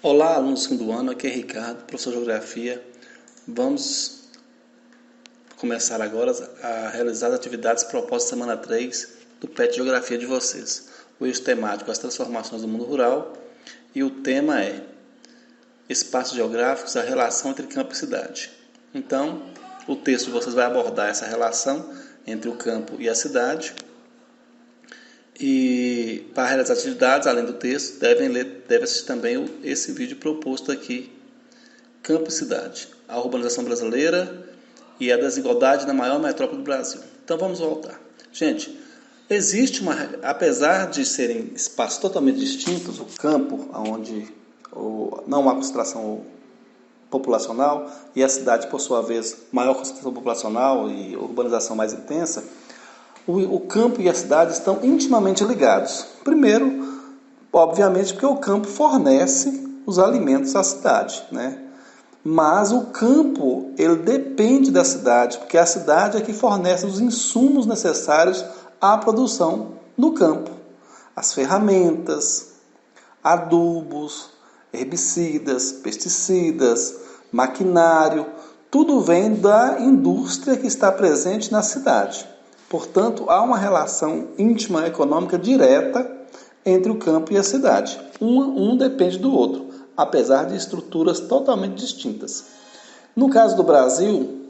Olá, alunos do segundo ano, aqui é Ricardo, professor de Geografia. Vamos começar agora a realizar as atividades propostas semana 3 do PET de Geografia de vocês. O eixo temático, as transformações do mundo rural, e o tema é espaços geográficos, a relação entre campo e cidade. Então, o texto de vocês vai abordar essa relação entre o campo e a cidade. E para realizar as atividades, além do texto, deve assistir também esse vídeo proposto aqui, Campo e Cidade, a urbanização brasileira e a desigualdade na maior metrópole do Brasil. Então vamos voltar. Gente, apesar de serem espaços totalmente distintos, o campo, onde não há concentração populacional, e a cidade, por sua vez, maior concentração populacional e urbanização mais intensa, o campo e a cidade estão intimamente ligados. Primeiro, obviamente, porque o campo fornece os alimentos à cidade, né? Mas o campo, ele depende da cidade, porque a cidade é que fornece os insumos necessários à produção no campo. As ferramentas, adubos, herbicidas, pesticidas, maquinário, tudo vem da indústria que está presente na cidade. Portanto, há uma relação íntima econômica direta entre o campo e a cidade. Um depende do outro, apesar de estruturas totalmente distintas. No caso do Brasil,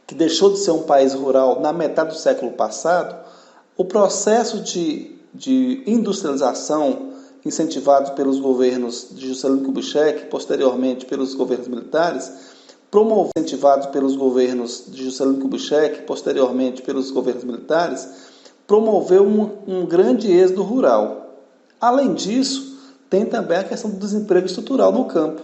que deixou de ser um país rural na metade do século passado, o processo de industrialização incentivado pelos governos de Juscelino Kubitschek, posteriormente pelos governos militares, incentivados pelos governos de Juscelino Kubitschek, posteriormente pelos governos militares, promoveu um grande êxodo rural. Além disso, tem também a questão do desemprego estrutural no campo,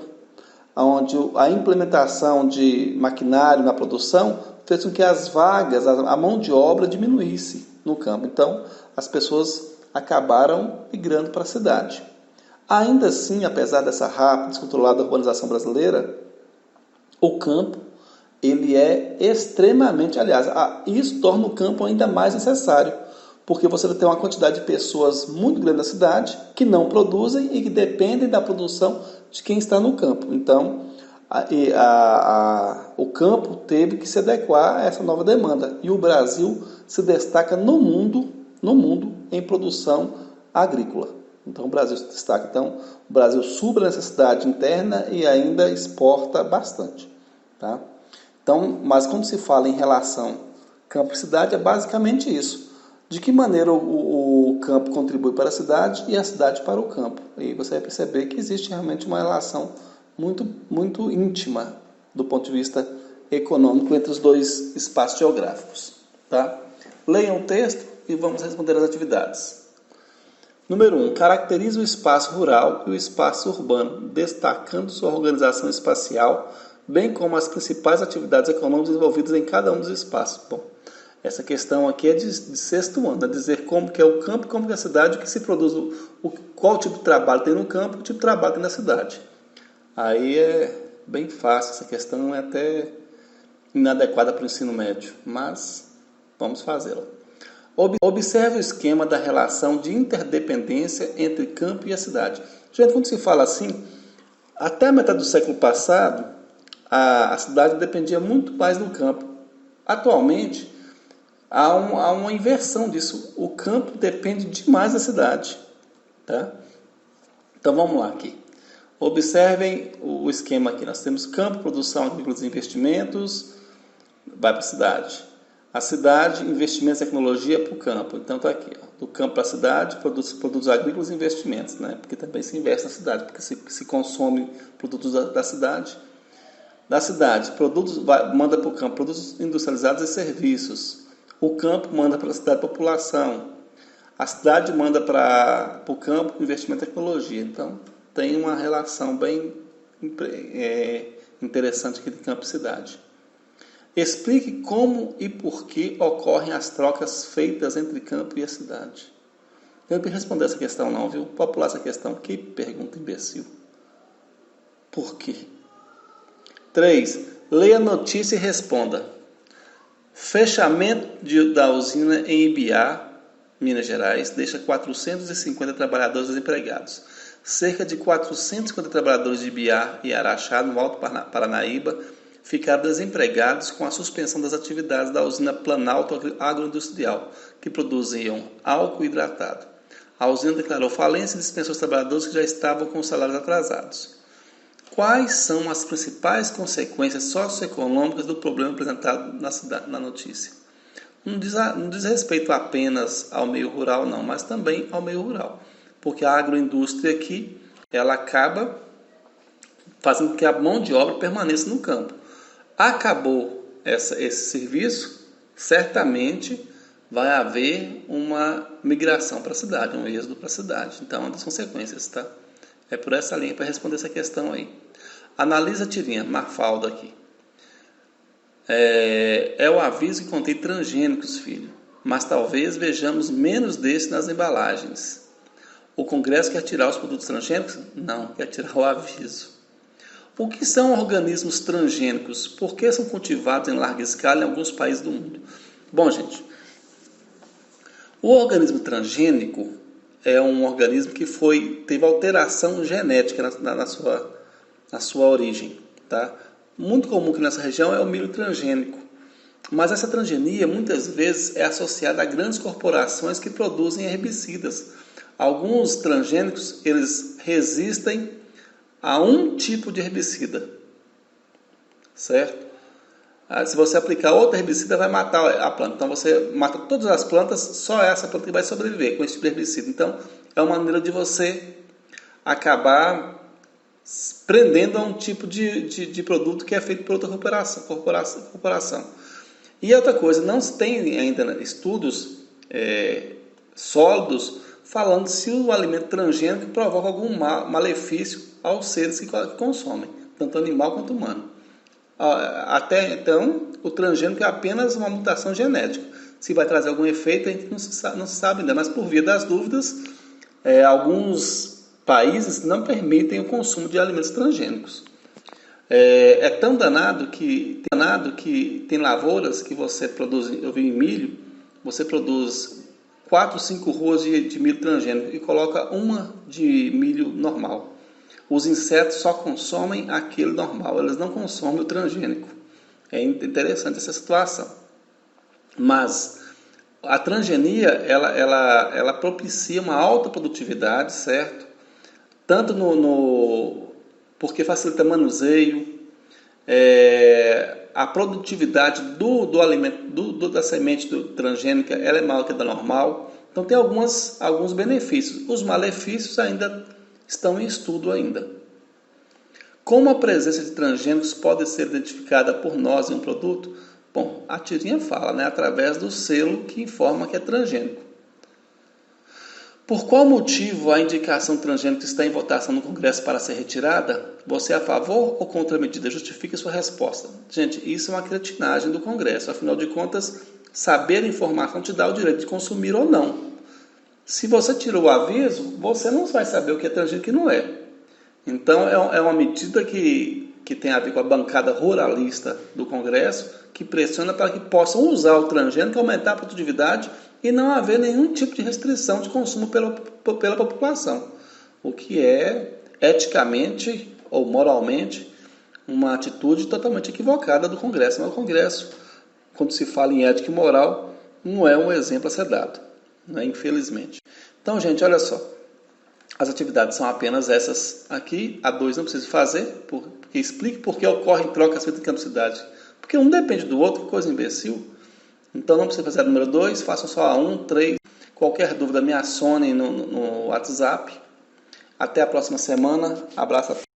onde a implementação de maquinário na produção fez com que as vagas, a mão de obra diminuísse no campo. Então, as pessoas acabaram migrando para a cidade. Ainda assim, apesar dessa rápida e descontrolada urbanização brasileira, o campo, ele é extremamente, isso torna o campo ainda mais necessário, porque você tem uma quantidade de pessoas muito grande na cidade que não produzem e que dependem da produção de quem está no campo. Então, o campo teve que se adequar a essa nova demanda. E o Brasil se destaca no mundo em produção agrícola. Então, o Brasil se destaca. Então, o Brasil supra a necessidade interna e ainda exporta bastante. Tá? Então, mas quando se fala em relação campo e cidade, é basicamente isso. De que maneira o campo contribui para a cidade e a cidade para o campo. E você vai perceber que existe realmente uma relação muito, muito íntima do ponto de vista econômico entre os dois espaços geográficos. Tá? Leiam o texto e vamos responder as atividades. Número 1. Caracteriza o espaço rural e o espaço urbano, destacando sua organização espacial, bem como as principais atividades econômicas envolvidas em cada um dos espaços. Bom, essa questão aqui é de sexto ano, é dizer como que é o campo, como que é a cidade, o que se produz, qual tipo de trabalho tem no campo, o tipo de trabalho tem na cidade. Aí é bem fácil, essa questão é até inadequada para o ensino médio, mas vamos fazê-la. Observe o esquema da relação de interdependência entre campo e a cidade. Gente, quando se fala assim, até a metade do século passado, a cidade dependia muito mais do campo. Atualmente, há uma inversão disso. O campo depende demais da cidade. Tá? Então, vamos lá aqui. Observem o esquema aqui. Nós temos campo, produção, agrícolas e investimentos, vai para a cidade. A cidade, investimentos e tecnologia para o campo. Então, está aqui. Ó. Do campo para a cidade, produtos agrícolas e investimentos. Né? Porque também se investe na cidade, porque se consome produtos da cidade. Da cidade, manda para o campo produtos industrializados e serviços. O campo manda para a cidade população. A cidade manda para o campo investimento e tecnologia. Então, tem uma relação bem interessante aqui de campo e cidade. Explique como e por que ocorrem as trocas feitas entre campo e a cidade. Eu não tenho que responder essa questão não, viu? Popular essa questão. Que pergunta imbecil. Por quê? 3. Leia a notícia e responda. Fechamento da usina em Ibiá, Minas Gerais, deixa 450 trabalhadores desempregados. cerca de 450 trabalhadores de Biá e Araxá, no Alto Paranaíba, ficaram desempregados com a suspensão das atividades da usina Planalto Agroindustrial, que produziam álcool hidratado. A usina declarou falência e dispensou os trabalhadores que já estavam com os salários atrasados. Quais são as principais consequências socioeconômicas do problema apresentado na notícia? Não diz respeito apenas ao meio rural, não, mas também ao meio rural. Porque a agroindústria aqui, ela acaba fazendo com que a mão de obra permaneça no campo. Acabou esse serviço, certamente vai haver uma migração para a cidade, um êxodo para a cidade. Então, é uma das consequências, tá? É por essa linha para responder essa questão aí. Analisa a tirinha, Mafalda aqui. É o aviso que contém transgênicos, filho, mas talvez vejamos menos desse nas embalagens. O Congresso quer tirar os produtos transgênicos? Não, quer tirar o aviso. O que são organismos transgênicos? Por que são cultivados em larga escala em alguns países do mundo? Bom, gente, o organismo transgênico é um organismo que teve alteração genética na sua origem. Tá? Muito comum aqui nessa região é o milho transgênico. Mas essa transgenia muitas vezes é associada a grandes corporações que produzem herbicidas. Alguns transgênicos eles resistem a um tipo de herbicida, certo? Se você aplicar outro herbicida, vai matar a planta. Então, você mata todas as plantas, só essa planta que vai sobreviver com esse tipo de herbicida. Então, é uma maneira de você acabar prendendo a um tipo de produto que é feito por outra corporação. E outra coisa, não se tem ainda estudos sólidos falando se o alimento transgênico provoca algum malefício aos seres que consomem, tanto animal quanto humano. Até então, o transgênico é apenas uma mutação genética. Se vai trazer algum efeito, a gente não se sabe ainda, mas por via das dúvidas, alguns países não permitem o consumo de alimentos transgênicos. É tão danado que tem lavouras que você produz, eu vi em milho, você produz 4, 5 ruas de milho transgênico e coloca uma de milho normal. Os insetos só consomem aquele normal, eles não consomem o transgênico. É interessante essa situação. Mas a transgenia, ela propicia uma alta produtividade, certo? Tanto porque facilita manuseio, a produtividade do alimento, da semente transgênica, ela é maior que a da normal. Então tem alguns benefícios. Os malefícios ainda estão em estudo ainda. Como a presença de transgênicos pode ser identificada por nós em um produto? Bom, a tirinha fala, né? Através do selo que informa que é transgênico. Por qual motivo a indicação transgênica está em votação no Congresso para ser retirada? Você é a favor ou contra a medida? Justifique sua resposta. Gente, isso é uma cretinagem do Congresso. Afinal de contas, saber a informação te dá o direito de consumir ou não. Se você tirou o aviso, você não vai saber o que é transgênico e o que não é. Então, é uma medida que tem a ver com a bancada ruralista do Congresso, que pressiona para que possam usar o transgênico, aumentar a produtividade e não haver nenhum tipo de restrição de consumo pela população. O que é, eticamente ou moralmente, uma atitude totalmente equivocada do Congresso. Mas o Congresso, quando se fala em ética e moral, não é um exemplo a ser dado, né? Infelizmente. Então, gente, olha só. As atividades são apenas essas aqui. A 2 não precisa fazer, porque explique por que ocorrem trocas entre campo e cidade. Porque um depende do outro, que coisa imbecil. Então não precisa fazer a número 2, façam só a 1, 3. Qualquer dúvida me acionem no WhatsApp. Até a próxima semana. Abraço a todos.